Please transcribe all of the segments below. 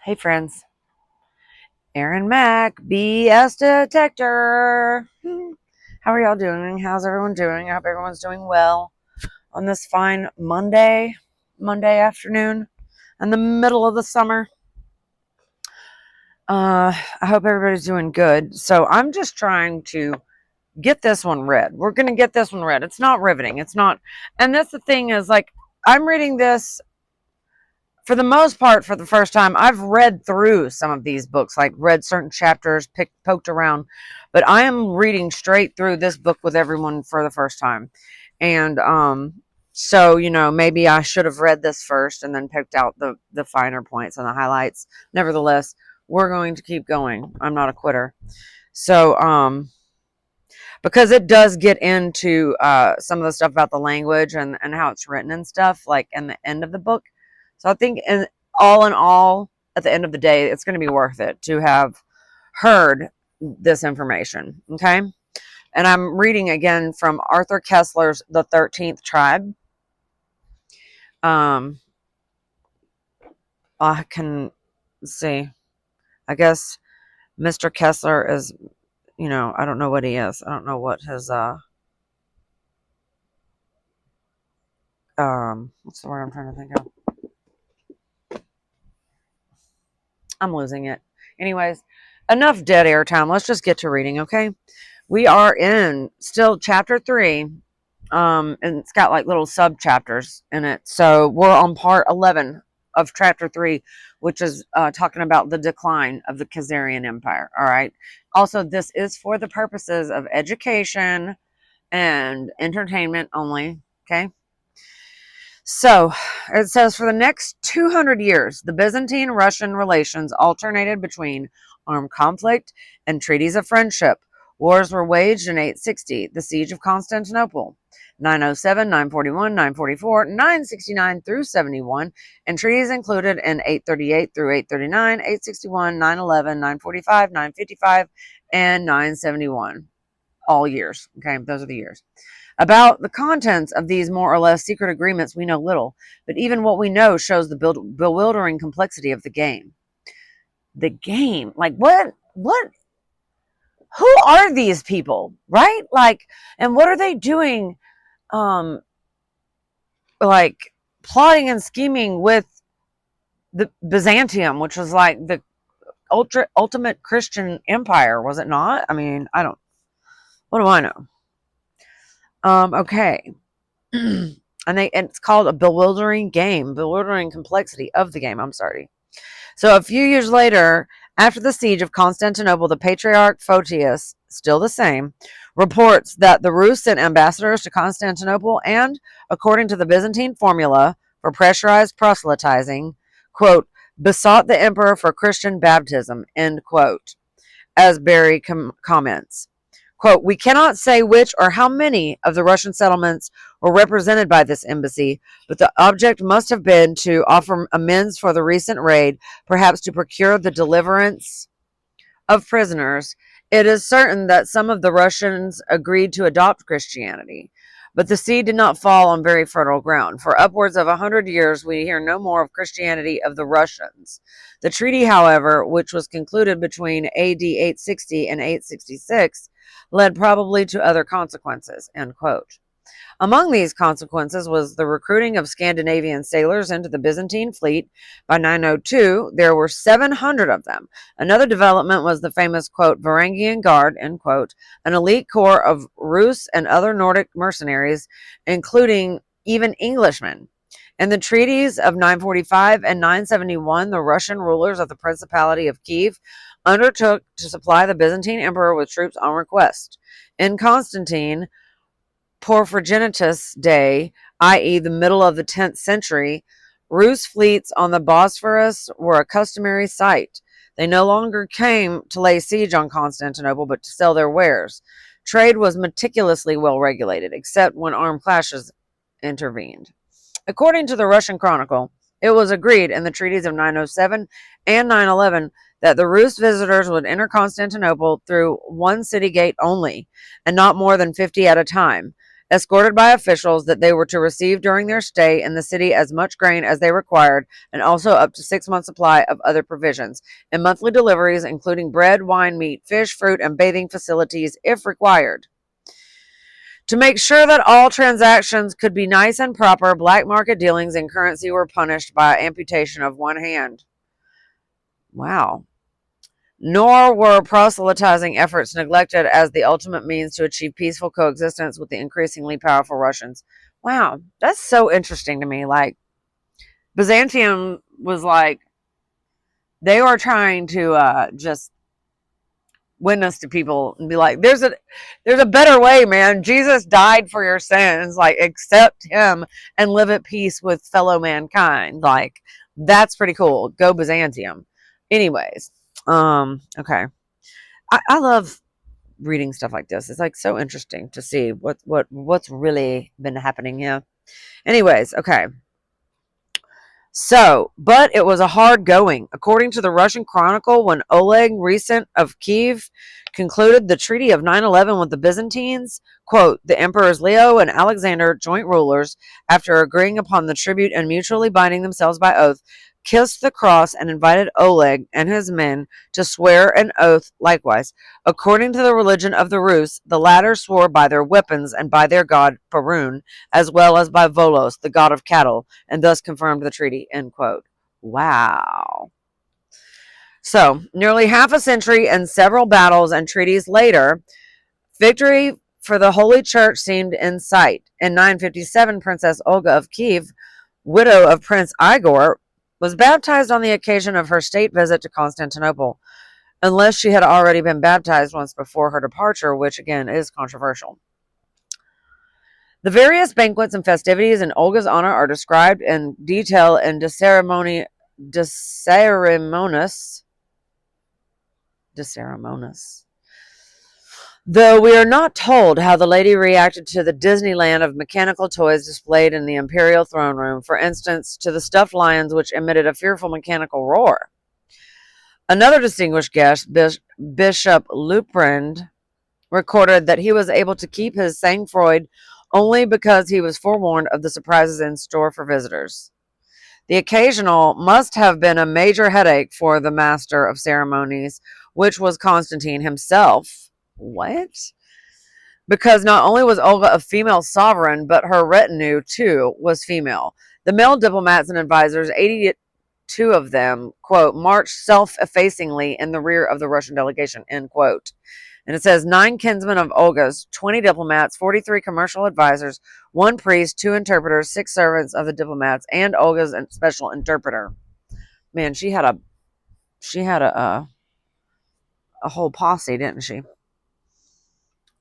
Hey friends, Aaron Mack, BS detector. How are y'all doing? How's everyone doing? I hope everyone's doing well on this fine Monday afternoon in the middle of the summer. I hope everybody's doing good. So I'm just trying to get this one read. We're going to get this one read. It's not riveting. It's not. And that's the thing is like, I'm reading this for the most part for the first time. I've read through some of these books, like read certain chapters, poked around, but I am reading straight through this book with everyone for the first time. And so maybe I should have read this first and then picked out the finer points and the highlights. Nevertheless, we're going to keep going. I'm not a quitter. So because it does get into some of the stuff about the language and how it's written and stuff, like in the end of the book. So I think in all, at the end of the day, it's going to be worth it to have heard this information. Okay. And I'm reading again from Arthur Kessler's The 13th Tribe. I can see, I guess Mr. Kessler is, I don't know what he is. I don't know what his, what's the word I'm trying to think of? I'm losing it. Anyways, enough dead air time. Let's just get to reading, okay? We are in still chapter 3. And it's got like little sub chapters in it. So we're on part 11 of chapter 3, which is talking about the decline of the Khazarian Empire. All right. Also, this is for the purposes of education and entertainment only. Okay. So it says for the next 200 years, the Byzantine-Russian relations alternated between armed conflict and treaties of friendship. Wars were waged in 860, the siege of Constantinople, 907, 941, 944, 969 through 71, and treaties included in 838 through 839, 861, 911, 945, 955, and 971. All years. Okay, those are the years. About the contents of these more or less secret agreements, we know little, but even what we know shows the bewildering complexity of the game. The game, like what, who are these people, right? Like, and what are they doing? Like plotting and scheming with the Byzantium, which was like the ultimate Christian empire, was it not? I mean, what do I know? Okay. And it's called a bewildering complexity of the game. I'm sorry. So a few years later, after the siege of Constantinople, the Patriarch Photius, still the same, reports that the Rus sent ambassadors to Constantinople and, according to the Byzantine formula for pressurized proselytizing, quote, besought the emperor for Christian baptism, end quote, as Barry comments. Quote, we cannot say which or how many of the Russian settlements were represented by this embassy, but the object must have been to offer amends for the recent raid, perhaps to procure the deliverance of prisoners. It is certain that some of the Russians agreed to adopt Christianity, but the seed did not fall on very fertile ground. For upwards of 100 years, we hear no more of Christianity of the Russians. The treaty, however, which was concluded between AD 860 and 866, led probably to other consequences, end quote. Among these consequences was the recruiting of Scandinavian sailors into the Byzantine fleet. By 902, there were 700 of them. Another development was the famous, quote, Varangian Guard, end quote, an elite corps of Rus and other Nordic mercenaries, including even Englishmen. In the treaties of 945 and 971, the Russian rulers of the Principality of Kiev undertook to supply the Byzantine emperor with troops on request. In Constantine Porphyrogenitus' day, i.e. the middle of the 10th century, Rus fleets on the Bosphorus were a customary sight. They no longer came to lay siege on Constantinople, but to sell their wares. Trade was meticulously well regulated, except when armed clashes intervened. According to the Russian Chronicle, it was agreed in the treaties of 907 and 911 that the Rus visitors would enter Constantinople through one city gate only, and not more than 50 at a time. escorted by officials that they were to receive during their stay in the city as much grain as they required, and also up to 6 months' supply of other provisions, and monthly deliveries, including bread, wine, meat, fish, fruit, and bathing facilities if required. To make sure that all transactions could be nice and proper, black market dealings in currency were punished by amputation of one hand. Wow. Nor were proselytizing efforts neglected as the ultimate means to achieve peaceful coexistence with the increasingly powerful Russians. Wow, that's so interesting to me. Like, Byzantium was like, they were trying to just witness to people and be like, there's a better way, man. Jesus died for your sins. Like, accept him and live at peace with fellow mankind. Like, that's pretty cool. Go Byzantium. Anyways, okay. I love reading stuff like this. It's like so interesting to see what's really been happening here. Anyways, okay. So, but it was a hard going. According to the Russian Chronicle, when Oleg Recent of Kiev concluded the Treaty of 9/11 with the Byzantines, quote, the emperors Leo and Alexander, joint rulers, after agreeing upon the tribute and mutually binding themselves by oath, kissed the cross and invited Oleg and his men to swear an oath likewise. According to the religion of the Rus, the latter swore by their weapons and by their god Perun, as well as by Volos, the god of cattle, and thus confirmed the treaty, end quote. Wow. So, nearly half a century and several battles and treaties later, victory for the Holy Church seemed in sight. In 957, Princess Olga of Kiev, widow of Prince Igor, was baptized on the occasion of her state visit to Constantinople, unless she had already been baptized once before her departure, which again is controversial. The various banquets and festivities in Olga's honor are described in detail in De Ceremonis, though we are not told how the lady reacted to the Disneyland of mechanical toys displayed in the imperial throne room, for instance, to the stuffed lions which emitted a fearful mechanical roar. Another distinguished guest, Bishop Luprind, recorded that he was able to keep his sang-froid only because he was forewarned of the surprises in store for visitors. The occasional must have been a major headache for the master of ceremonies, which was Constantine himself. What? Because not only was Olga a female sovereign, but her retinue, too, was female. The male diplomats and advisors, 82 of them, quote, marched self-effacingly in the rear of the Russian delegation, end quote. And it says 9 kinsmen of Olga's, 20 diplomats, 43 commercial advisors, 1 priest, 2 interpreters, 6 servants of the diplomats, and Olga's special interpreter. Man, she had a whole posse, didn't she?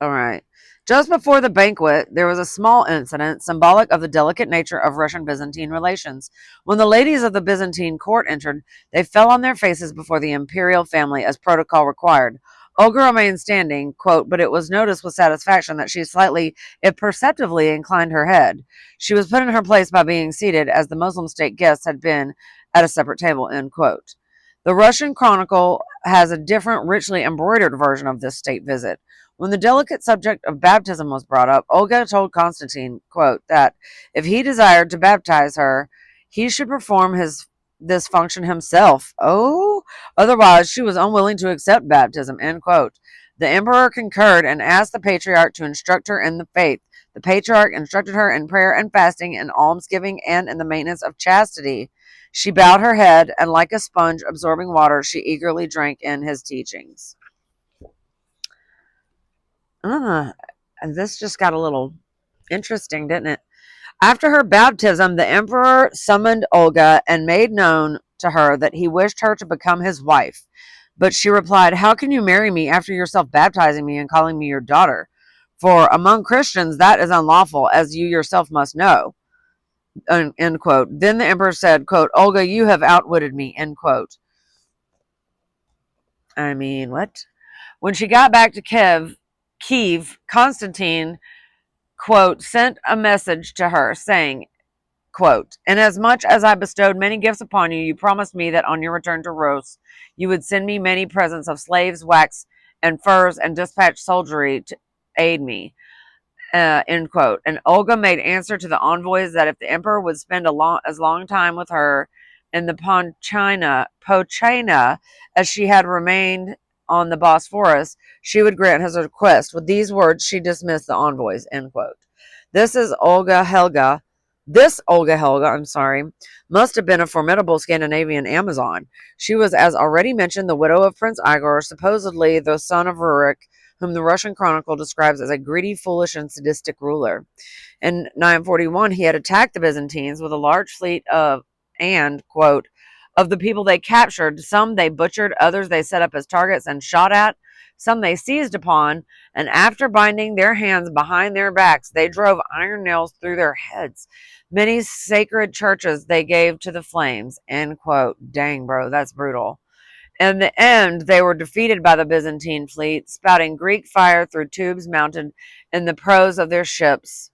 All right. Just before the banquet, there was a small incident symbolic of the delicate nature of Russian-Byzantine relations. When the ladies of the Byzantine court entered, they fell on their faces before the imperial family as protocol required. Olga remained standing, quote, but it was noticed with satisfaction that she slightly, if perceptibly, inclined her head. She was put in her place by being seated, as the Muslim state guests had been at a separate table, end quote. The Russian Chronicle has a different, richly embroidered version of this state visit. When the delicate subject of baptism was brought up, Olga told Constantine, quote, that if he desired to baptize her, he should perform this function himself. Oh, otherwise she was unwilling to accept baptism, end quote. The emperor concurred and asked the patriarch to instruct her in the faith. The patriarch instructed her in prayer and fasting, in almsgiving, and in the maintenance of chastity. She bowed her head, and like a sponge absorbing water, she eagerly drank in his teachings. And this just got a little interesting, didn't it? After her baptism, the emperor summoned Olga and made known to her that he wished her to become his wife. But she replied, how can you marry me after yourself baptizing me and calling me your daughter? For among Christians, that is unlawful, as you yourself must know. End quote. Then the emperor said, quote, Olga, you have outwitted me, end quote. I mean, what? When she got back to Kiev, Constantine, quote, sent a message to her saying, quote, inasmuch as I bestowed many gifts upon you, you promised me that on your return to Rus, you would send me many presents of slaves, wax, and furs, and dispatch soldiery to aid me. end quote. And Olga made answer to the envoys that if the emperor would spend as long time with her in the Pochina as she had remained on the Bosphorus, she would grant his request. With these words, she dismissed the envoys, end quote. This is Olga Helga. This Olga Helga, I'm sorry, must have been a formidable Scandinavian Amazon. She was, as already mentioned, the widow of Prince Igor, supposedly the son of Rurik, whom the Russian chronicle describes as a greedy, foolish, and sadistic ruler. In 941, he had attacked the Byzantines with a large fleet quote, of the people they captured. Some they butchered, others they set up as targets and shot at, some they seized upon, and after binding their hands behind their backs, they drove iron nails through their heads. Many sacred churches they gave to the flames, end quote. Dang, bro, that's brutal. In the end, they were defeated by the Byzantine fleet, spouting Greek fire through tubes mounted in the prows of their ships.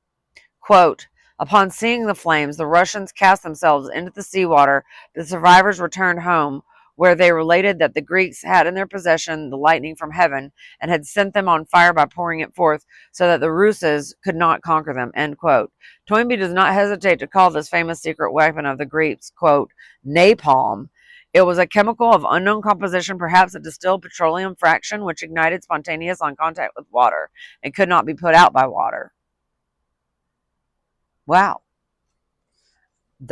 Quote, upon seeing the flames, the Russians cast themselves into the seawater. The survivors returned home, where they related that the Greeks had in their possession the lightning from heaven and had sent them on fire by pouring it forth so that the Russes could not conquer them, end quote. Toynbee does not hesitate to call this famous secret weapon of the Greeks, quote, napalm. It was a chemical of unknown composition, perhaps a distilled petroleum fraction, which ignited spontaneous on contact with water and could not be put out by water. Wow.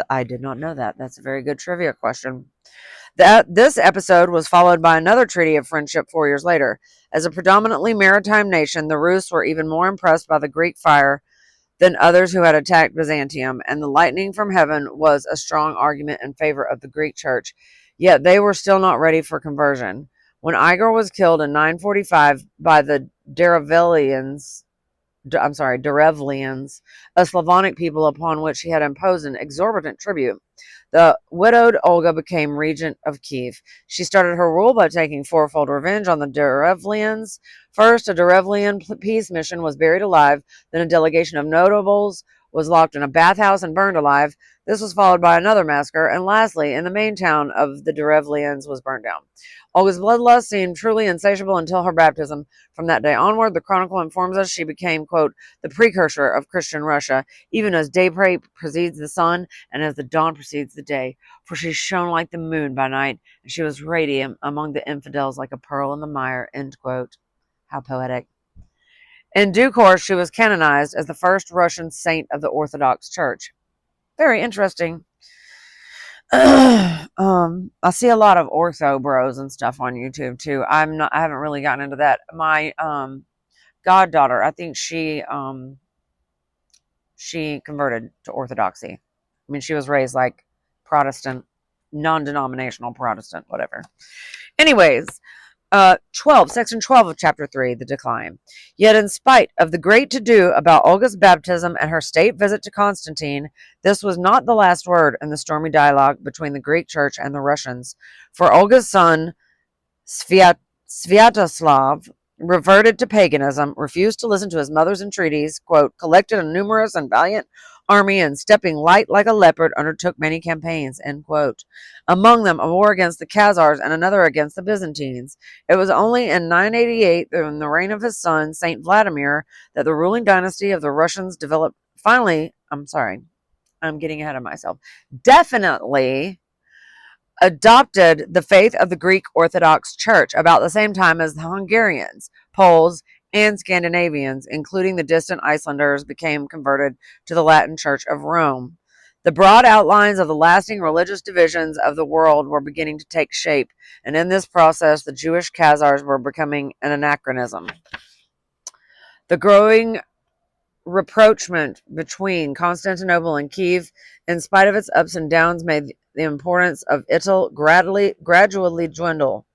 I did not know that. That's a very good trivia question. This episode was followed by another treaty of friendship 4 years later. As a predominantly maritime nation, the Rus were even more impressed by the Greek fire than others who had attacked Byzantium, and the lightning from heaven was a strong argument in favor of the Greek church. Yet they were still not ready for conversion. When Igor was killed in 945 by the Derevlians, a Slavonic people upon which he had imposed an exorbitant tribute, the widowed Olga became regent of Kiev. She started her rule by taking fourfold revenge on the Derevlians. First, a Derevlian peace mission was buried alive. Then a delegation of notables was locked in a bathhouse and burned alive. This was followed by another massacre. And lastly, in the main town of the Derevlians was burned down. Olga's bloodlust seemed truly insatiable until her baptism. From that day onward, the chronicle informs us she became, quote, the precursor of Christian Russia, even as daybreak precedes the sun and as the dawn precedes the day. For she shone like the moon by night, and she was radiant among the infidels like a pearl in the mire, end quote. How poetic. In due course, she was canonized as the first Russian saint of the Orthodox Church. Very interesting. I see a lot of ortho bros and stuff on YouTube too. I haven't really gotten into that. My goddaughter, I think she converted to Orthodoxy. I mean, she was raised like Protestant, non-denominational Protestant, whatever. Anyways, section 12 of chapter 3, the decline. Yet in spite of the great to-do about Olga's baptism and her state visit to Constantine, this was not the last word in the stormy dialogue between the Greek church and the Russians. For Olga's son, Sviatoslav, reverted to paganism, refused to listen to his mother's entreaties, quote, collected a numerous and valiant army, and stepping light like a leopard, undertook many campaigns, end quote. Among them, a war against the Khazars and another against the Byzantines. It was only in 988, in the reign of his son, Saint Vladimir, that the ruling dynasty of the Russians developed. Finally, I'm getting ahead of myself. Definitely adopted the faith of the Greek Orthodox Church about the same time as the Hungarians, Poles, and Scandinavians, including the distant Icelanders, became converted to the Latin Church of Rome. The broad outlines of the lasting religious divisions of the world were beginning to take shape, and in this process, the Jewish Khazars were becoming an anachronism. The growing rapprochement between Constantinople and Kiev, in spite of its ups and downs, made the importance of Italy gradually dwindle.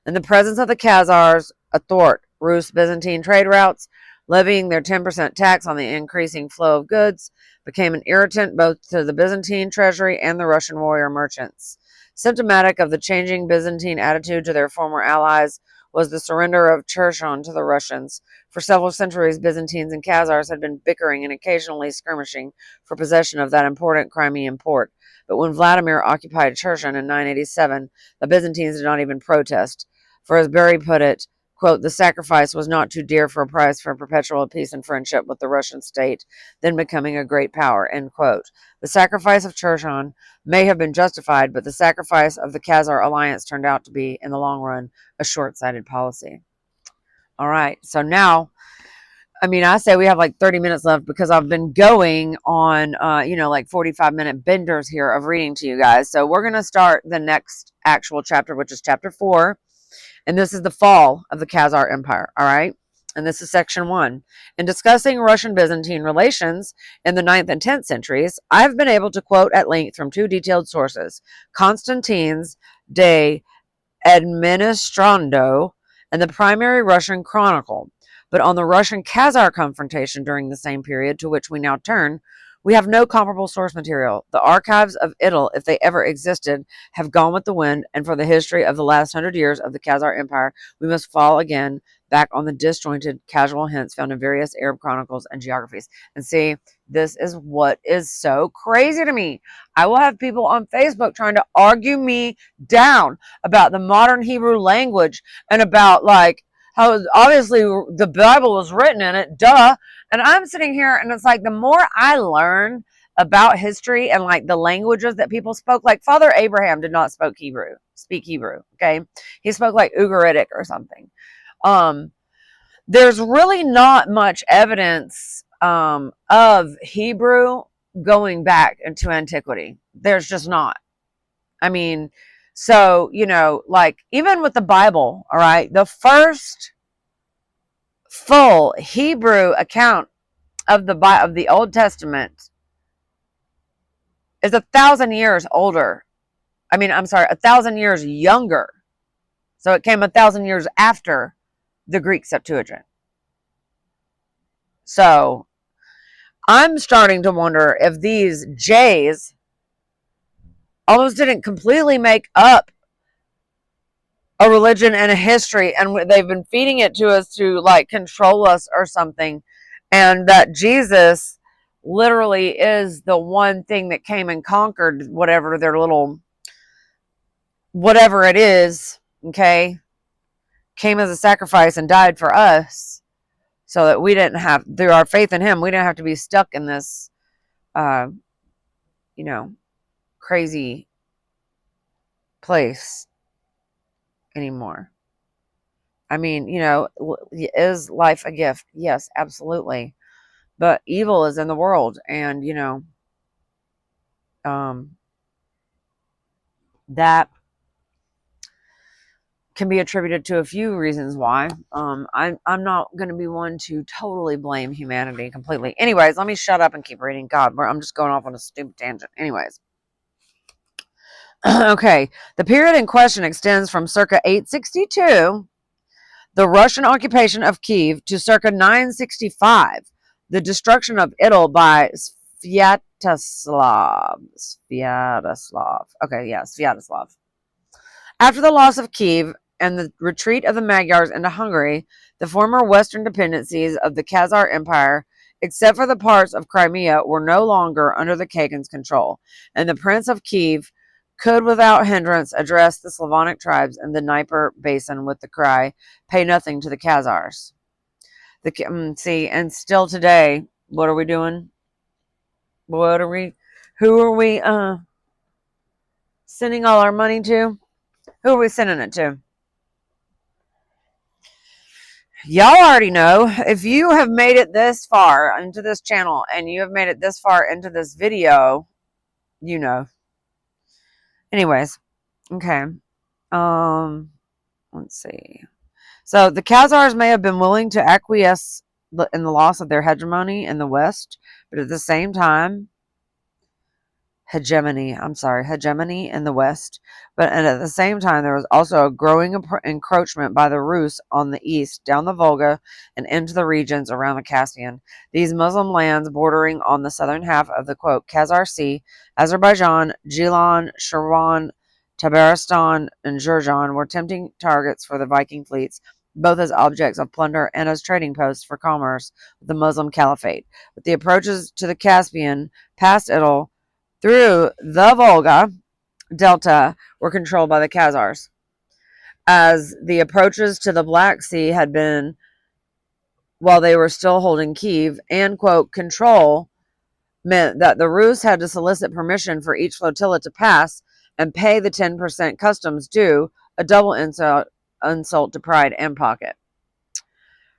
In the presence of the Khazars, athwart Rus-Byzantine trade routes, levying their 10% tax on the increasing flow of goods, became an irritant both to the Byzantine treasury and the Russian warrior merchants. Symptomatic of the changing Byzantine attitude to their former allies was the surrender of Cherson to the Russians. For several centuries, Byzantines and Khazars had been bickering and occasionally skirmishing for possession of that important Crimean port. But when Vladimir occupied Cherson in 987, the Byzantines did not even protest. For as Berry put it, quote, the sacrifice was not too dear for a price for perpetual peace and friendship with the Russian state, then becoming a great power, end quote. The sacrifice of Cherson may have been justified, but the sacrifice of the Khazar alliance turned out to be, in the long run, a short-sighted policy. All right, so now, I mean, I say we have like 30 minutes left because I've been going on, like 45-minute benders here of reading to you guys. So we're going to start the next actual chapter, which is chapter 4. And this is the fall of the Khazar Empire, all right? And this is section 1. In discussing Russian-Byzantine relations in the 9th and 10th centuries, I have been able to quote at length from 2 detailed sources, Constantine's De Administrando and the primary Russian chronicle. But on the Russian-Khazar confrontation during the same period to which we now turn, we have no comparable source material. The archives of Idil, if they ever existed, have gone with the wind, and for the history of the last 100 years of the Khazar Empire, we must fall again back on the disjointed, casual hints found in various Arab chronicles and geographies. And see, this is what is so crazy to me. I will have people on Facebook trying to argue me down about the modern Hebrew language and about, like, how obviously the Bible was written in it, duh. And I'm sitting here and it's like the more I learn about history and like the languages that people spoke, like Father Abraham did not speak Hebrew, okay? He spoke like Ugaritic or something. There's really not much evidence of Hebrew going back into antiquity. There's just not. I mean, so, like even with the Bible, all right, the first full Hebrew account of the Old Testament is 1,000 years older. I mean, I'm sorry, 1,000 years younger. So it came 1,000 years after the Greek Septuagint. So I'm starting to wonder if these J's almost didn't completely make up a religion and a history, and they've been feeding it to us to like control us or something, and that Jesus literally is the one thing that came and conquered whatever their little whatever it is, okay, came as a sacrifice and died for us so that we didn't have, through our faith in him, we didn't have to be stuck in this crazy place anymore. I mean, is life a gift? Yes, absolutely. But evil is in the world, and that can be attributed to a few reasons why. I'm not going to be one to totally blame humanity completely. Anyways, let me shut up and keep reading. God, I'm just going off on a stupid tangent. Anyways. Okay, the period in question extends from circa 862, the Russian occupation of Kiev, to circa 965, the destruction of Idil by Sviatoslav. Okay, yeah, Sviatoslav. After the loss of Kiev and the retreat of the Magyars into Hungary, the former western dependencies of the Khazar Empire, except for the parts of Crimea, were no longer under the Khagans' control, and the Prince of Kiev could without hindrance address the Slavonic tribes in the Dnieper basin with the cry, "Pay nothing to the Khazars." And still today, what are we doing? Who are we sending all our money to? Who are we sending it to? Y'all already know. If you have made it this far into this channel and you have made it this far into this video, you know. Anyways, okay. Let's see. So the Khazars may have been willing to acquiesce in the loss of their hegemony in the West, but at the same time, hegemony in the West. And at the same time, there was also a growing encroachment by the Rus on the east, down the Volga, and into the regions around the Caspian. These Muslim lands bordering on the southern half of the, quote, Khazar Sea, Azerbaijan, Gilan, Shirvan, Tabaristan, and Jurjan were tempting targets for the Viking fleets, both as objects of plunder and as trading posts for commerce with the Muslim Caliphate. But the approaches to the Caspian, past Idil, through the Volga Delta, were controlled by the Khazars. as the approaches to the Black Sea had been while they were still holding Kiev, and, quote, control meant that the Rus had to solicit permission for each flotilla to pass and pay the 10% customs due, a double insult to pride and pocket.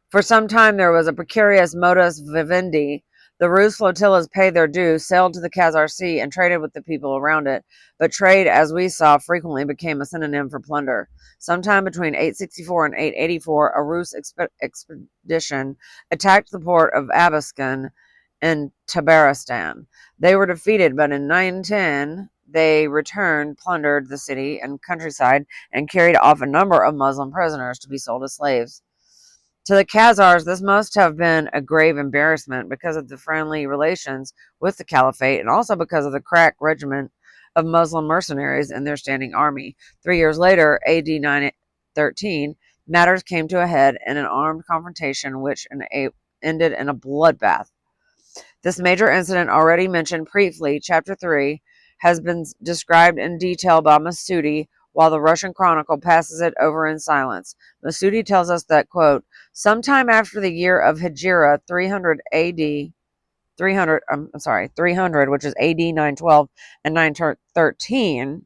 For some time, there was a precarious modus vivendi. The Rus flotillas paid their dues, sailed to the Khazar Sea, and traded with the people around it. But trade, as we saw, frequently became a synonym for plunder. Sometime between 864 and 884, a Rus expedition attacked the port of Abaskan in Tabaristan. They were defeated, but in 910, they returned, plundered the city and countryside, and carried off a number of Muslim prisoners to be sold as slaves. To the Khazars, this must have been a grave embarrassment because of the friendly relations with the Caliphate and also because of the crack regiment of Muslim mercenaries in their standing army. 3 years later, AD 913, matters came to a head in an armed confrontation which ended in a bloodbath. This major incident, already mentioned briefly, chapter 3, has been described in detail by Masudi, while the Russian Chronicle passes it over in silence. Masudi tells us that, quote, sometime after the year of Hijra 300 AD, 300, which is AD 912 and 913,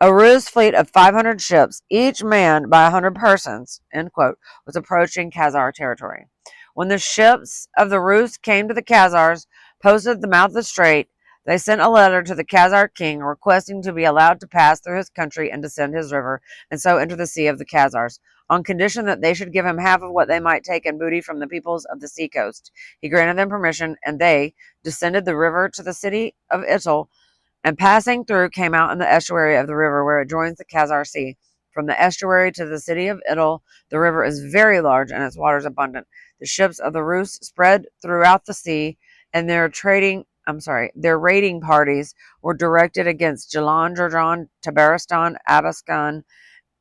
a Rus fleet of 500 ships, each manned by 100 persons, end quote, was approaching Khazar territory. When the ships of the Rus came to the Khazars, posted at the mouth of the strait, they sent a letter to the Khazar king requesting to be allowed to pass through his country and descend his river, and so enter the sea of the Khazars, on condition that they should give him half of what they might take in booty from the peoples of the seacoast. He granted them permission, and they descended the river to the city of Ital, and passing through came out in the estuary of the river where it joins the Khazar Sea. From the estuary to the city of Idil, the river is very large and its waters abundant. The ships of the Rus spread throughout the sea, and their raiding parties were directed against Jalan, Jurjan, Tabaristan, Abaskan,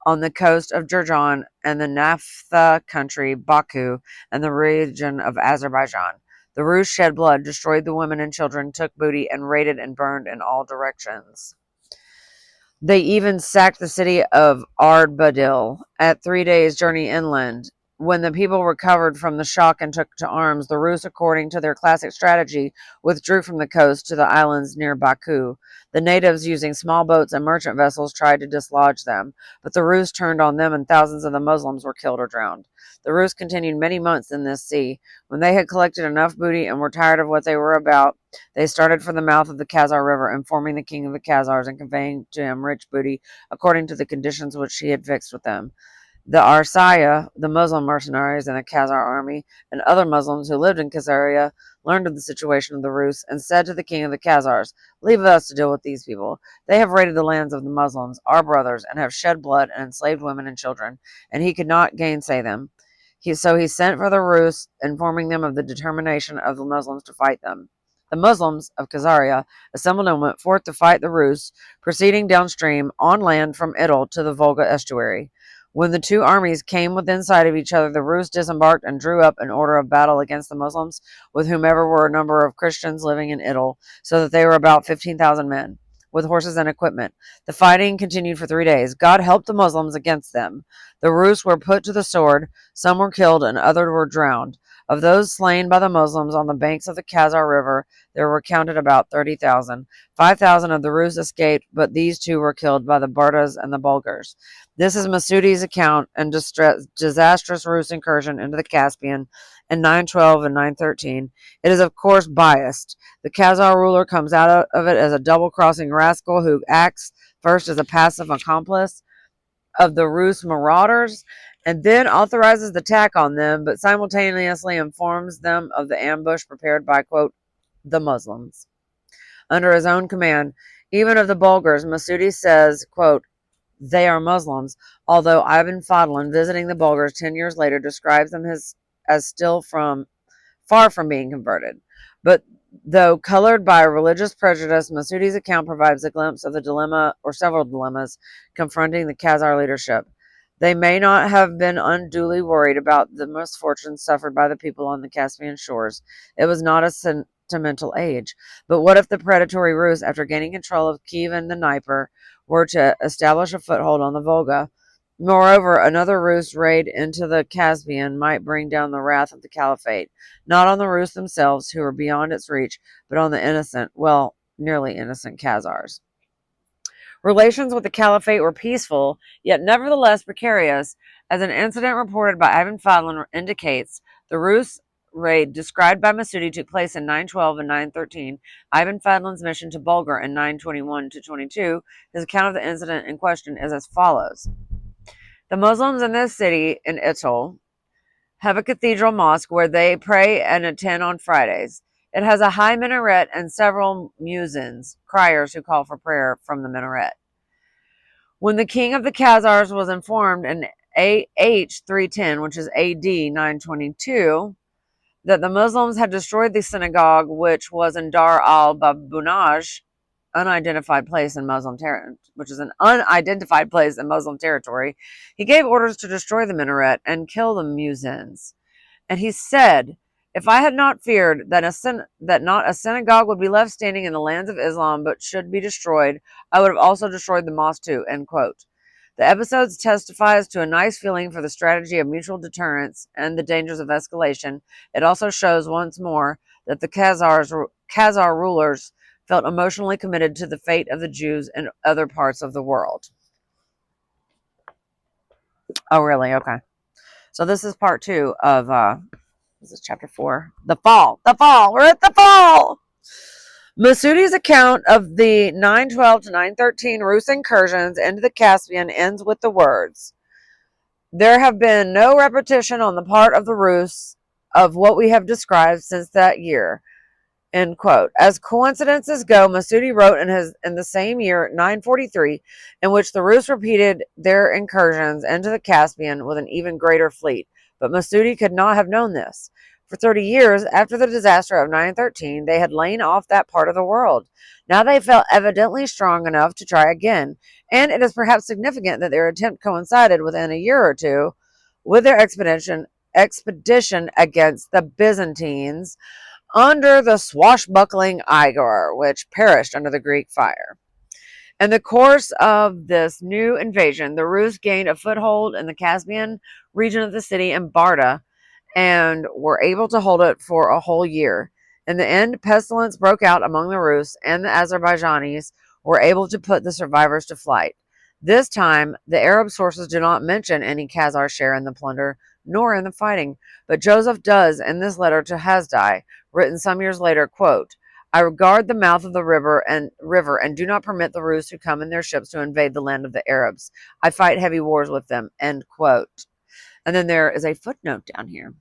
on the coast of Jurjan, and the Naphtha country, Baku, and the region of Azerbaijan. The Rus shed blood, destroyed the women and children, took booty, and raided and burned in all directions. They even sacked the city of Ardbadil at 3 days' journey inland. When the people recovered from the shock and took to arms, the Rus, according to their classic strategy, withdrew from the coast to the islands near Baku. The natives, using small boats and merchant vessels, tried to dislodge them, but the Rus turned on them and thousands of the Muslims were killed or drowned. The Rus continued many months in this sea. When they had collected enough booty and were tired of what they were about, they started for the mouth of the Khazar River, informing the king of the Khazars and conveying to him rich booty according to the conditions which he had fixed with them. The Arsaya, the Muslim mercenaries in the Khazar army, and other Muslims who lived in Khazaria learned of the situation of the Rus and said to the king of the Khazars, leave us to deal with these people. They have raided the lands of the Muslims, our brothers, and have shed blood and enslaved women and children, and he could not gainsay them. So he sent for the Rus, informing them of the determination of the Muslims to fight them. The Muslims of Khazaria assembled and went forth to fight the Rus, proceeding downstream on land from Idil to the Volga estuary. When the two armies came within sight of each other, the Rus disembarked and drew up in order of battle against the Muslims, with whomever were a number of Christians living in Idil, so that they were about 15,000 men, with horses and equipment. The fighting continued for 3 days. God helped the Muslims against them. The Rus were put to the sword, some were killed, and others were drowned. Of those slain by the Muslims on the banks of the Khazar River, there were counted about 30,000. 5,000 of the Rus escaped, but these two were killed by the Bardas and the Bulgars. This is Masudi's account and disastrous Rus incursion into the Caspian in 912 and 913. It is, of course, biased. The Khazar ruler comes out of it as a double-crossing rascal who acts first as a passive accomplice of the Rus marauders and then authorizes the attack on them, but simultaneously informs them of the ambush prepared by, quote, the Muslims under his own command. Even of the Bulgars, Masudi says, quote, they are Muslims, although Ivan Fadlan, visiting the Bulgars 10 years later, describes them as still far from being converted. But though colored by religious prejudice, Masudi's account provides a glimpse of the dilemma, or several dilemmas, confronting the Khazar leadership. They may not have been unduly worried about the misfortunes suffered by the people on the Caspian shores. It was not a sentimental age. But what if the predatory Rus, after gaining control of Kiev and the Dnieper, were to establish a foothold on the Volga. Moreover, another Rus raid into the Caspian might bring down the wrath of the Caliphate, not on the Rus themselves, who were beyond its reach, but on the innocent, well, nearly innocent Khazars. Relations with the Caliphate were peaceful, yet nevertheless precarious, as an incident reported by Ivan Fadlan indicates. The Rus raid described by Masudi took place in 912 and 913. Ivan Fadlan's mission to Bulgar in 921 to 22. His account of the incident in question is as follows. The Muslims in this city, in Ital, have a cathedral mosque where they pray and attend on Fridays. It has a high minaret and several muezzins, criers who call for prayer from the minaret. When the king of the Khazars was informed in AH 310, which is AD 922, that the Muslims had destroyed the synagogue, which was in Dar al-Babunaj, unidentified place in Muslim territory, which is an unidentified place in Muslim territory, he gave orders to destroy the minaret and kill the muezzins. And he said, if I had not feared that not a synagogue would be left standing in the lands of Islam but should be destroyed, I would have also destroyed the mosque too, end quote. The episode testifies to a nice feeling for the strategy of mutual deterrence and the dangers of escalation. It also shows once more that the Khazar rulers felt emotionally committed to the fate of the Jews in other parts of the world. Oh, really? Okay. So this is part 2 of this is chapter 4. The fall. We're at the fall. Masudi's account of the 912 to 913 Rus incursions into the Caspian ends with the words, there have been no repetition on the part of the Rus of what we have described since that year. End quote. As coincidences go, Masudi wrote in the same year, 943, in which the Rus repeated their incursions into the Caspian with an even greater fleet. But Masudi could not have known this. For 30 years after the disaster of 913, they had lain off that part of the world. Now they felt evidently strong enough to try again, and it is perhaps significant that their attempt coincided within a year or two with their expedition against the Byzantines under the swashbuckling Igor, which perished under the Greek fire. In the course of this new invasion, the Rus gained a foothold in the Caspian region of the city in Barda and were able to hold it for a whole year. In the end, pestilence broke out among the Rus, and the Azerbaijanis were able to put the survivors to flight. This time, the Arab sources do not mention any Khazar share in the plunder, nor in the fighting, but Joseph does in this letter to Hasdai, written some years later, quote, I regard the mouth of the river and do not permit the Rus who come in their ships to invade the land of the Arabs. I fight heavy wars with them, end quote. And then there is a footnote down here.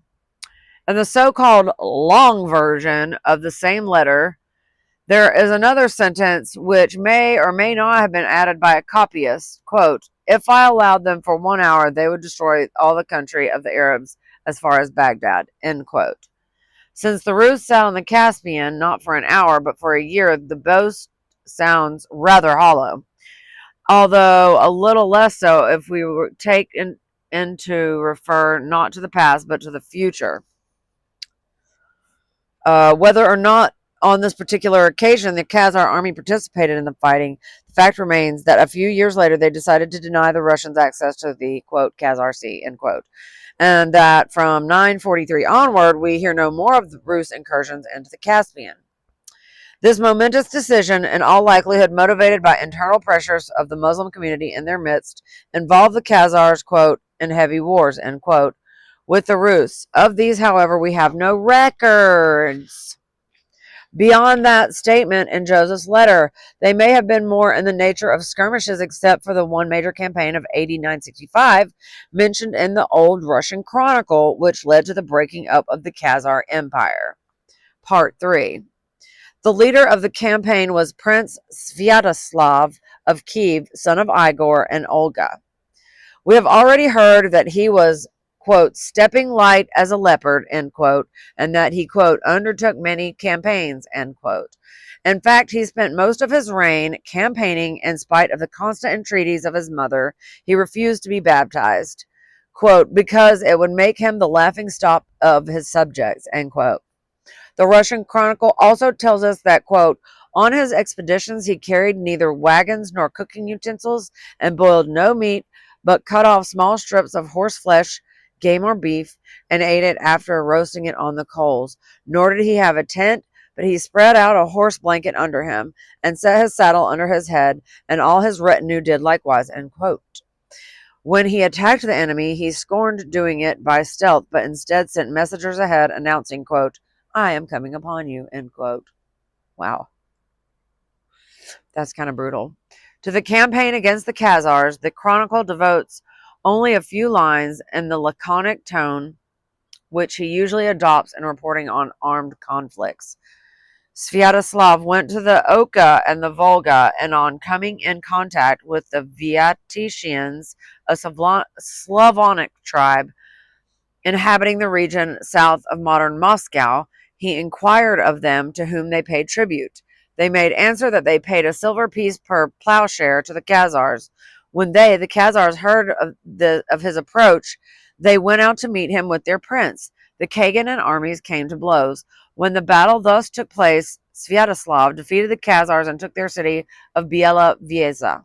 In the so-called long version of the same letter, there is another sentence which may or may not have been added by a copyist. Quote, if I allowed them for 1 hour, they would destroy all the country of the Arabs as far as Baghdad, end quote. Since the Rus sat on the Caspian, not for an hour, but for a year, the boast sounds rather hollow. Although a little less so if we were taken into refer not to the past, but to the future. Whether or not on this particular occasion the Khazar army participated in the fighting, the fact remains that a few years later they decided to deny the Russians access to the, quote, Khazar Sea, end quote. And that from 943 onward, we hear no more of the Rus incursions into the Caspian. This momentous decision, in all likelihood motivated by internal pressures of the Muslim community in their midst, involved the Khazars, quote, in heavy wars, end quote, with the Rus. Of these, however, we have no records. Beyond that statement in Joseph's letter, they may have been more in the nature of skirmishes, except for the one major campaign of AD 965 mentioned in the old Russian chronicle, which led to the breaking up of the Khazar Empire. Part 3. The leader of the campaign was Prince Sviatoslav of Kiev, son of Igor and Olga. We have already heard that he was, quote, stepping light as a leopard, end quote, and that he, quote, undertook many campaigns, end quote. In fact, he spent most of his reign campaigning in spite of the constant entreaties of his mother. He refused to be baptized, quote, because it would make him the laughingstock of his subjects, end quote. The Russian chronicle also tells us that, quote, On his expeditions, he carried neither wagons nor cooking utensils and boiled no meat, but cut off small strips of horse flesh, game or beef, and ate it after roasting it on the coals. Nor did he have a tent, but he spread out a horse blanket under him and set his saddle under his head, and all his retinue did likewise. End quote. When he attacked the enemy, he scorned doing it by stealth, but instead sent messengers ahead announcing, quote, I am coming upon you, end quote. Wow. That's kind of brutal. To the campaign against the Khazars, the chronicle devotes only a few lines in the laconic tone which he usually adopts in reporting on armed conflicts. Sviatoslav went to the Oka and the Volga, and on coming in contact with the Viaticians, a Slavonic tribe inhabiting the region south of modern Moscow, he inquired of them to whom they paid tribute. They made answer that they paid a silver piece per plowshare to the Khazars. When they, the Khazars, heard of his approach, they went out to meet him with their prince. The Kagan and armies came to blows. When the battle thus took place, Sviatoslav defeated the Khazars and took their city of Biela Vieza.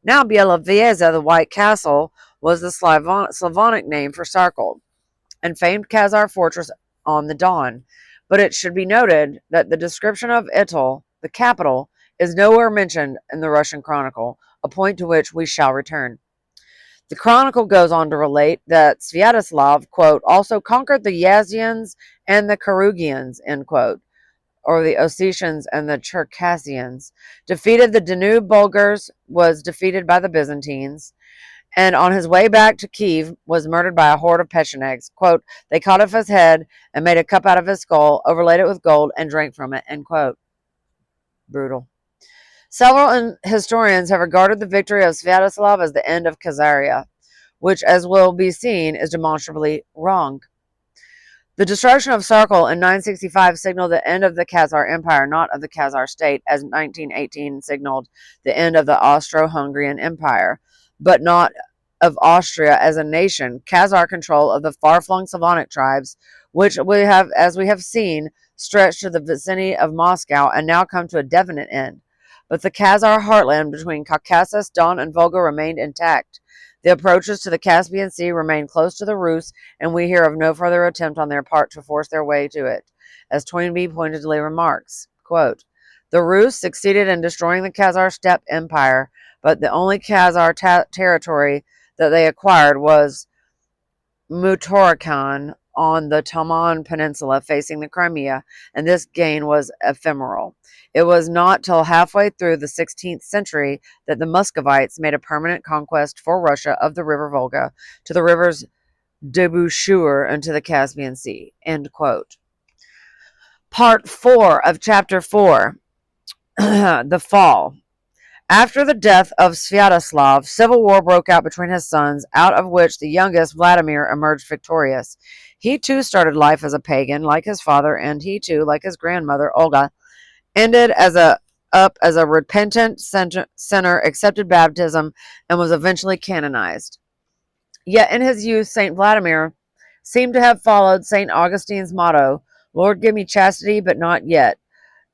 Now Biela Vieza, the White Castle, was the Slavonic name for Sarkol, and famed Khazar fortress on the Don. But it should be noted that the description of Ityl, the capital, is nowhere mentioned in the Russian chronicle, a point to which we shall return. The chronicle goes on to relate that Sviatoslav, quote, also conquered the Yazians and the Karugians, end quote, or the Ossetians and the Circassians, defeated the Danube Bulgars, was defeated by the Byzantines, and on his way back to Kiev was murdered by a horde of Pechenegs. Quote, they cut off his head and made a cup out of his skull, overlaid it with gold, and drank from it, end quote. Brutal. Several historians have regarded the victory of Sviatoslav as the end of Khazaria, which, as will be seen, is demonstrably wrong. The destruction of Sarkol in 965 signaled the end of the Khazar Empire, not of the Khazar state, as 1918 signaled the end of the Austro-Hungarian Empire, but not of Austria as a nation. Khazar control of the far-flung Slavonic tribes, which we have, as we have seen, stretched to the vicinity of Moscow and now come to a definite end. But the Khazar heartland between Caucasus, Don, and Volga remained intact. The approaches to the Caspian Sea remained close to the Rus, and we hear of no further attempt on their part to force their way to it. As Toynbee pointedly remarks, quote, the Rus succeeded in destroying the Khazar steppe empire, but the only Khazar territory that they acquired was Mutorakan on the Taman Peninsula facing the Crimea, and this gain was ephemeral. It was not till halfway through the 16th century that the Muscovites made a permanent conquest for Russia of the river Volga to the river's debouchure into the Caspian Sea. End quote. Part 4 of Chapter 4, The Fall. After the death of Sviatoslav, civil war broke out between his sons, out of which the youngest, Vladimir, emerged victorious. He too started life as a pagan, like his father, and he too, like his grandmother, Olga, ended up as a repentant sinner, accepted baptism, and was eventually canonized. Yet in his youth, St. Vladimir seemed to have followed St. Augustine's motto, Lord, give me chastity, but not yet.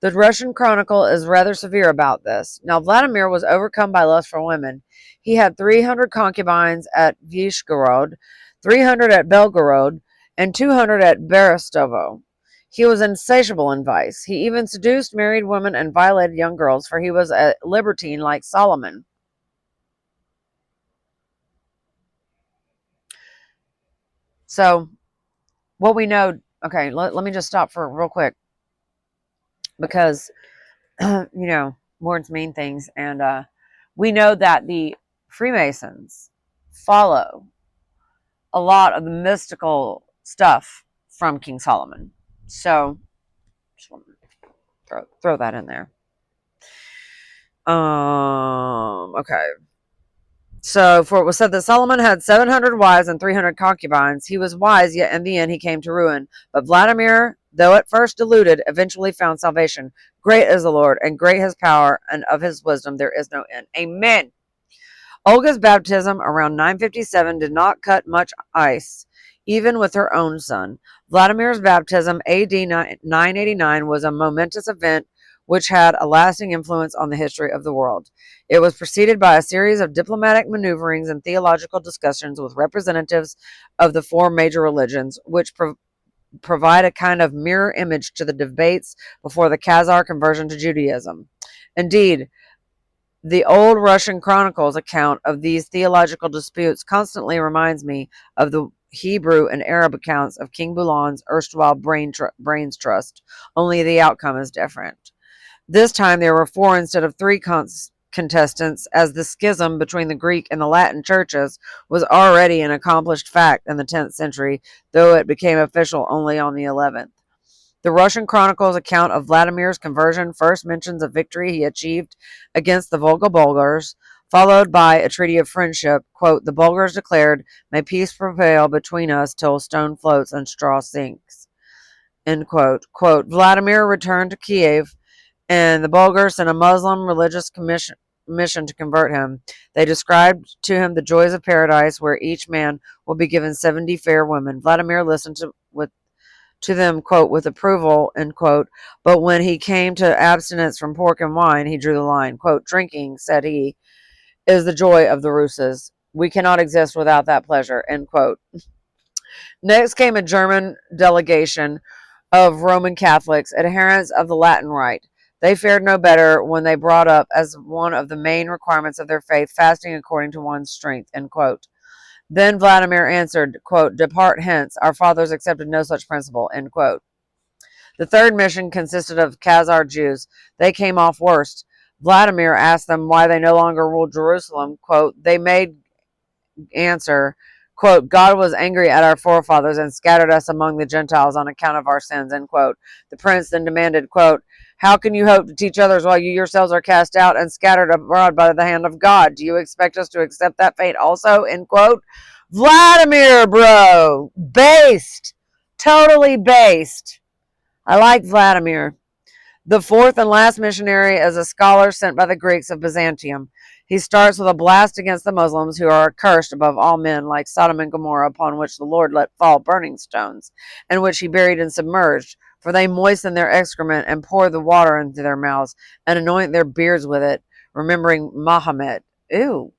The Russian chronicle is rather severe about this. Now, Vladimir was overcome by lust for women. He had 300 concubines at Vyshgorod, 300 at Belgorod, and 200 at Berestovo. He was insatiable in vice. He even seduced married women and violated young girls, for he was a libertine like Solomon. So, what we know, okay, let me just stop for real quick, because words mean things, and we know that the Freemasons follow a lot of the mystical stuff from King Solomon. So, just want to throw that in there. Okay. So, for it was said that Solomon had 700 wives and 300 concubines. He was wise, yet in the end he came to ruin. But Vladimir, though at first deluded, eventually found salvation. Great is the Lord, and great his power, and of his wisdom there is no end. Amen. Olga's baptism around 957 did not cut much ice, even with her own son. Vladimir's baptism, AD 989, was a momentous event which had a lasting influence on the history of the world. It was preceded by a series of diplomatic maneuverings and theological discussions with representatives of the four major religions, which provide a kind of mirror image to the debates before the Khazar conversion to Judaism. Indeed, the old Russian chronicles account of these theological disputes constantly reminds me of the Hebrew and Arab accounts of King Bulan's erstwhile brains trust, only the outcome is different. This time there were four instead of three contestants, as the schism between the Greek and the Latin churches was already an accomplished fact in the 10th century, though it became official only on the 11th. The Russian chronicles account of Vladimir's conversion first mentions a victory he achieved against the Volga Bulgars, followed by a treaty of friendship. Quote, the Bulgars declared, may peace prevail between us till stone floats and straw sinks. End quote. Quote, Vladimir returned to Kiev, and the Bulgars sent a Muslim religious mission to convert him. They described to him the joys of paradise, where each man will be given 70 fair women. Vladimir listened to them, quote, with approval, end quote, but when he came to abstinence from pork and wine, he drew the line. Quote, drinking, said he, is the joy of the Russes. We cannot exist without that pleasure, end quote. Next came a German delegation of Roman Catholics, adherents of the Latin Rite. They fared no better when they brought up as one of the main requirements of their faith fasting according to one's strength, end quote. Then Vladimir answered, quote, depart hence, our fathers accepted no such principle, end quote. The third mission consisted of Khazar Jews. They came off worst. Vladimir asked them why they no longer ruled Jerusalem. Quote, they made answer, quote, God was angry at our forefathers and scattered us among the Gentiles on account of our sins, end quote. The prince then demanded, quote, how can you hope to teach others while you yourselves are cast out and scattered abroad by the hand of God? Do you expect us to accept that fate also, end quote? Vladimir, bro, based, totally based. I like Vladimir. The fourth and last missionary is a scholar sent by the Greeks of Byzantium. He starts with a blast against the Muslims, who are accursed above all men, like Sodom and Gomorrah, upon which the Lord let fall burning stones, and which he buried and submerged. For they moisten their excrement and pour the water into their mouths and anoint their beards with it, remembering Mahomet. Ew.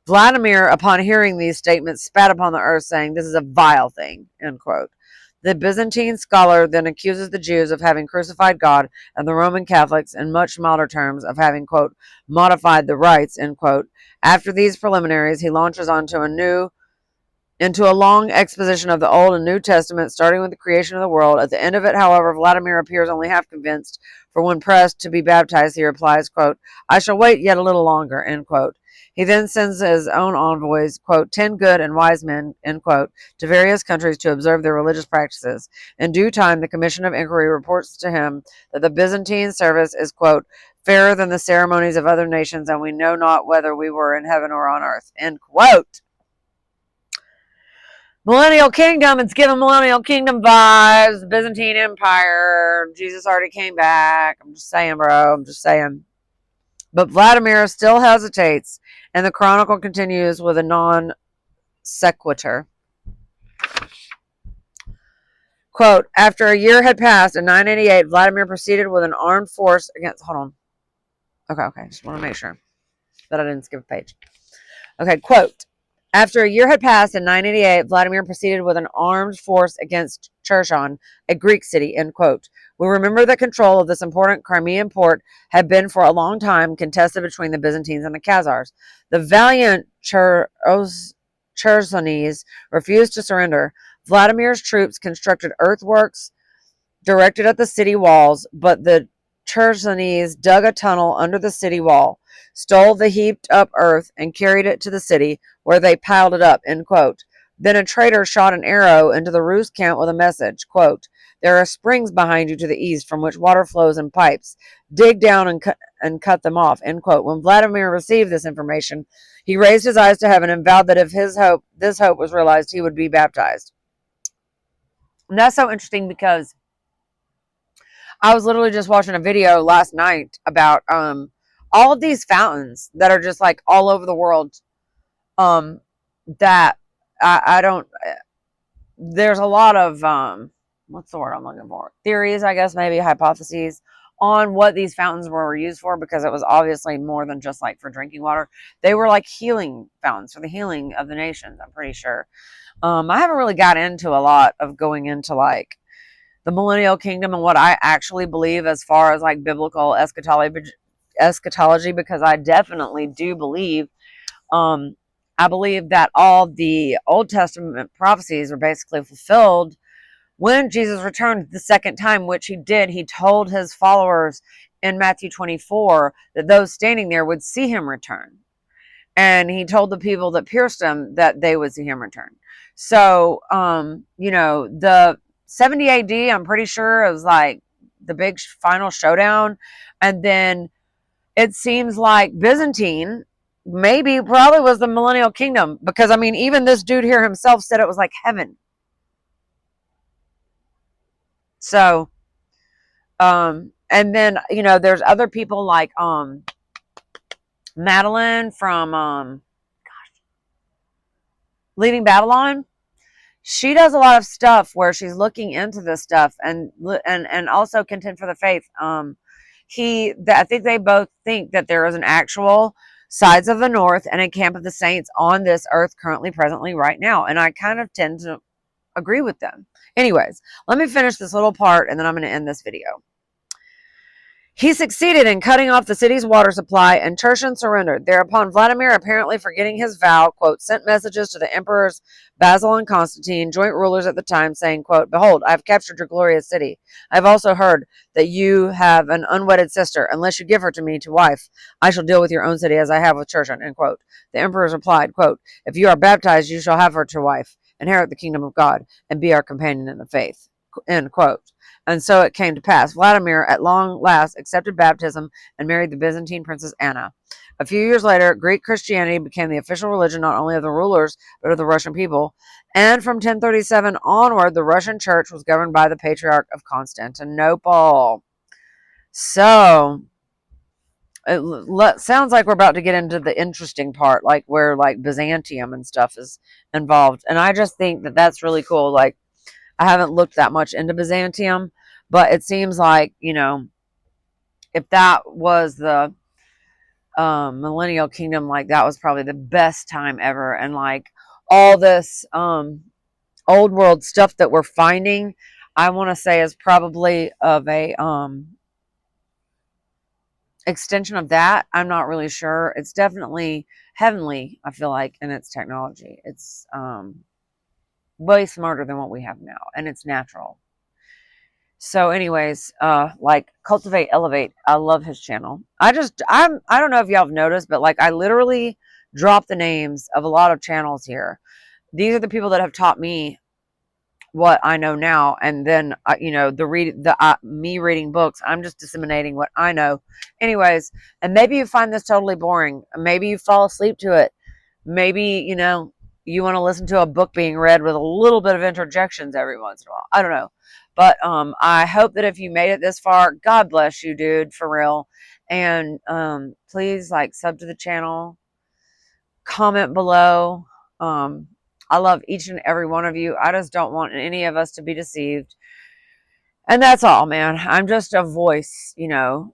Vladimir, upon hearing these statements, spat upon the earth, saying, this is a vile thing, end quote. The Byzantine scholar then accuses the Jews of having crucified God and the Roman Catholics in much milder terms of having, quote, modified the rites, end quote. After these preliminaries, he launches into a long exposition of the Old and New Testament, starting with the creation of the world. At the end of it, however, Vladimir appears only half convinced, for when pressed to be baptized, he replies, quote, I shall wait yet a little longer, end quote. He then sends his own envoys, quote, 10 good and wise men, end quote, to various countries to observe their religious practices. In due time, the Commission of Inquiry reports to him that the Byzantine service is, quote, fairer than the ceremonies of other nations, and we know not whether we were in heaven or on earth, end quote. Millennial Kingdom, it's giving Millennial Kingdom vibes. Byzantine Empire. Jesus already came back. I'm just saying, bro. I'm just saying. But Vladimir still hesitates, and the chronicle continues with a non sequitur. Quote, after a year had passed, in 988, Vladimir proceeded with an armed force against... Hold on. Okay. Just want to make sure that I didn't skip a page. Okay, quote. After a year had passed in 988, Vladimir proceeded with an armed force against Cherson, a Greek city, end quote. We remember that control of this important Crimean port had been for a long time contested between the Byzantines and the Khazars. The valiant Chersonese refused to surrender. Vladimir's troops constructed earthworks directed at the city walls, but the Chersonese dug a tunnel under the city wall, stole the heaped up earth, and carried it to the city, where they piled it up, end quote. Then a traitor shot an arrow into the Rus camp with a message, quote, there are springs behind you to the east from which water flows in pipes. Dig down and cut them off, end quote. When Vladimir received this information, he raised his eyes to heaven and vowed that if this hope was realized, he would be baptized. And that's so interesting because I was literally just watching a video last night about all of these fountains that are just like all over the world. That I don't. There's a lot of what's the word I'm looking for? Theories, I guess, maybe hypotheses on what these fountains were used for, because it was obviously more than just like for drinking water. They were like healing fountains for the healing of the nations, I'm pretty sure. I haven't really got into a lot of going into like the millennial kingdom and what I actually believe as far as like biblical eschatology, because I definitely do believe, I believe that all the Old Testament prophecies were basically fulfilled when Jesus returned the second time, which he did. He told his followers in Matthew 24 that those standing there would see him return. And he told the people that pierced him that they would see him return. So, the 70 AD, I'm pretty sure it was like the big final showdown. And then it seems like Byzantine maybe probably was the millennial kingdom, because I mean, even this dude here himself said it was like heaven. So, and then, there's other people like, Madeline from, Leaving Babylon. She does a lot of stuff where she's looking into this stuff, and also Contend for the Faith. I think they both think that there is an actual sides of the north and a camp of the saints on this earth currently, presently, right now. And I kind of tend to agree with them. Anyways, let me finish this little part and then I'm going to end this video. He succeeded in cutting off the city's water supply, and Tertian surrendered. Thereupon, Vladimir, apparently forgetting his vow, quote, sent messages to the emperors Basil and Constantine, joint rulers at the time, saying, quote, behold, I have captured your glorious city. I have also heard that you have an unwedded sister. Unless you give her to me to wife, I shall deal with your own city as I have with Tertian, end quote. The emperors replied, quote, if you are baptized, you shall have her to wife, inherit the kingdom of God, and be our companion in the faith, end quote. And so it came to pass. Vladimir, at long last, accepted baptism and married the Byzantine princess Anna. A few years later, Greek Christianity became the official religion not only of the rulers, but of the Russian people. And from 1037 onward, the Russian church was governed by the Patriarch of Constantinople. So, it sounds like we're about to get into the interesting part, like where like Byzantium and stuff is involved. And I just think that that's really cool. Like, I haven't looked that much into Byzantium, but it seems like, if that was the millennial kingdom, like that was probably the best time ever. And like all this old world stuff that we're finding, I want to say is probably of a extension of that. I'm not really sure. It's definitely heavenly, I feel like, in its technology. It's way smarter than what we have now, and it's natural. So anyways, like Cultivate Elevate, I love his channel. I don't know if y'all have noticed, but like I literally drop the names of a lot of channels here. These are the people that have taught me what I know now, and then me reading books, I'm just disseminating what I know. Anyways, and maybe you find this totally boring. Maybe you fall asleep to it. Maybe you want to listen to a book being read with a little bit of interjections every once in a while. I don't know. But I hope that if you made it this far, God bless you, dude, for real. And please like sub to the channel, comment below. I love each and every one of you. I just don't want any of us to be deceived. And that's all, man. I'm just a voice, caca,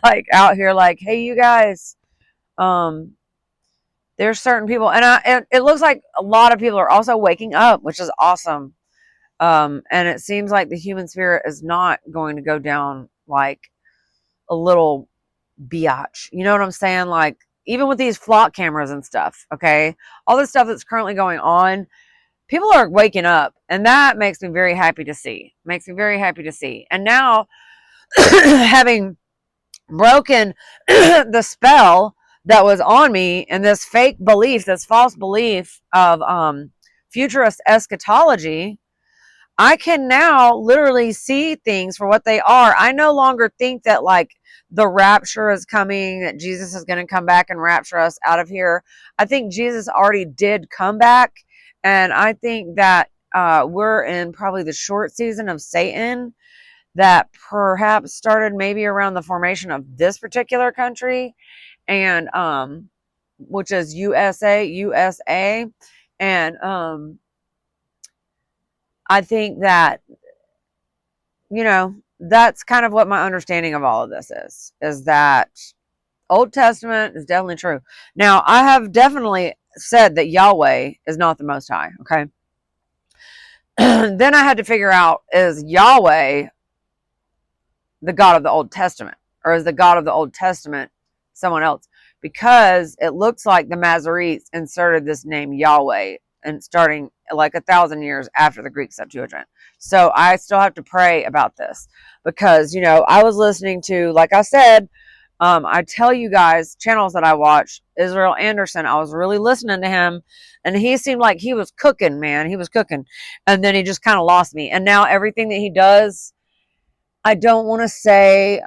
like out here like, hey, you guys, there's certain people, and it looks like a lot of people are also waking up, which is awesome. And it seems like the human spirit is not going to go down like a little biatch. You know what I'm saying? Like, even with these flock cameras and stuff, okay? All this stuff that's currently going on, people are waking up. And that makes me very happy to see. Makes me very happy to see. And now, having broken the spell that was on me and this fake belief, this false belief of futurist eschatology, I can now literally see things for what they are. I no longer think that like the rapture is coming, that Jesus is going to come back and rapture us out of here. I think Jesus already did come back. And I think that we're in probably the short season of Satan that perhaps started maybe around the formation of this particular country, and which is USA. And I think that, that's kind of what my understanding of all of this is that Old Testament is definitely true. Now, I have definitely said that Yahweh is not the Most High, okay? Then I had to figure out, is Yahweh the God of the Old Testament? Or is the God of the Old Testament someone else? Because it looks like the Masoretes inserted this name Yahweh and starting like 1,000 years after the Greek Septuagint. So I still have to pray about this because, I was listening to, like I said, I tell you guys, channels that I watch, Israel Anderson, I was really listening to him and he seemed like he was cooking, man. He was cooking. And then he just kind of lost me. And now everything that he does, I don't want to say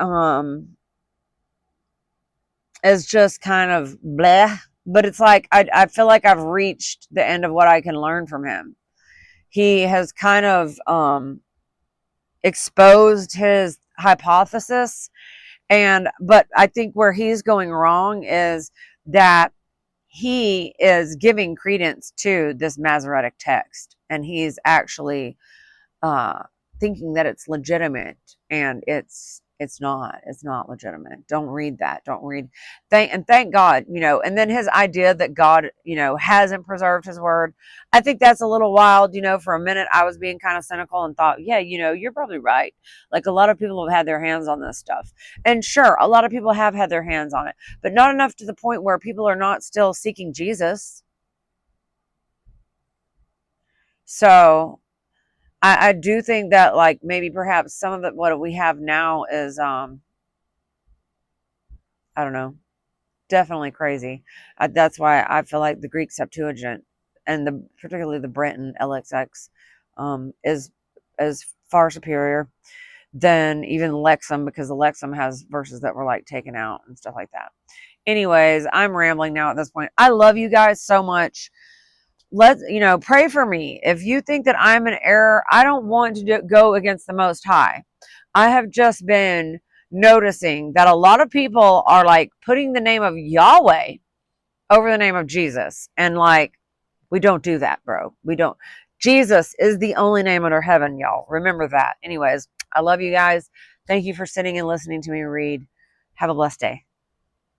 is just kind of bleh, but it's like I feel like I've reached the end of what I can learn from him. He has kind of exposed his hypothesis, but I think where he's going wrong is that he is giving credence to this Masoretic text, and he's actually uh, thinking that it's legitimate, and it's not legitimate. Don't read that. Don't read. Thank God, and then his idea that God, hasn't preserved his word. I think that's a little wild. For a minute I was being kind of cynical and thought, yeah, you're probably right. Like a lot of people have had their hands on this stuff. And sure, a lot of people have had their hands on it, but not enough to the point where people are not still seeking Jesus. So I do think that like maybe perhaps some of what we have now is I don't know, definitely crazy. That's why I feel like the Greek Septuagint and particularly the Breton LXX is far superior than even Lexham, because the Lexham has verses that were like taken out and stuff like that. Anyways, I'm rambling now at this point. I love you guys so much. Let's, pray for me. If you think that I'm in error, I don't want to go against the Most High. I have just been noticing that a lot of people are like putting the name of Yahweh over the name of Jesus. And like, we don't do that, bro. We don't. Jesus is the only name under heaven, y'all. Remember that. Anyways, I love you guys. Thank you for sitting and listening to me read. Have a blessed day.